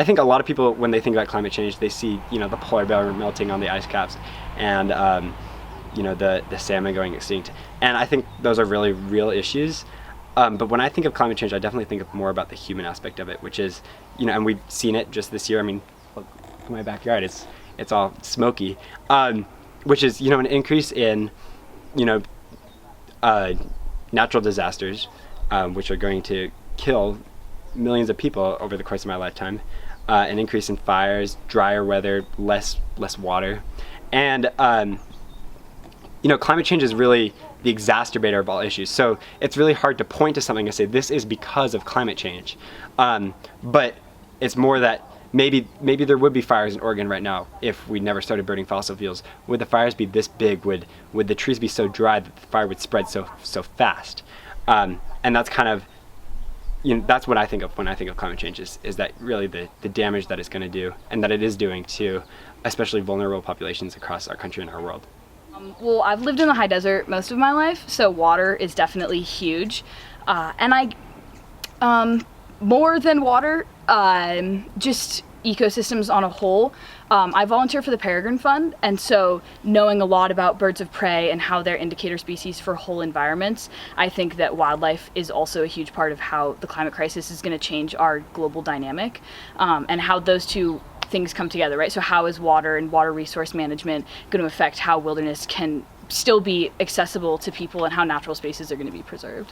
I think a lot of people, when they think about climate change, they see, the polar bear melting on the ice caps and, the salmon going extinct. And I think those are really real issues. But when I think of climate change, I definitely think of more about the human aspect of it, which is, and we've seen it just this year. I mean, look at my backyard, it's all smoky, which is, an increase in, natural disasters, which are going to kill millions of people over the course of my lifetime, an increase in fires, drier weather, less water, and climate change is really the exacerbator of all issues. So it's really hard to point to something and say this is because of climate change, but it's more that maybe there would be fires in Oregon right now if we never started burning fossil fuels. Would the fires be this big? Would the trees be so dry that the fire would spread so fast? And that's kind of, that's what I think of when I think of climate change, is that really the damage that it's going to do, and that it is doing to especially vulnerable populations across our country and our world. Well, I've lived in the high desert most of my life, so water is definitely huge. And more than water, just ecosystems on a whole. I volunteer for the Peregrine Fund, and so knowing a lot about birds of prey and how they're indicator species for whole environments, I think that wildlife is also a huge part of how the climate crisis is going to change our global dynamic, and how those two things come together, right? So how is water and water resource management going to affect how wilderness can still be accessible to people and how natural spaces are going to be preserved?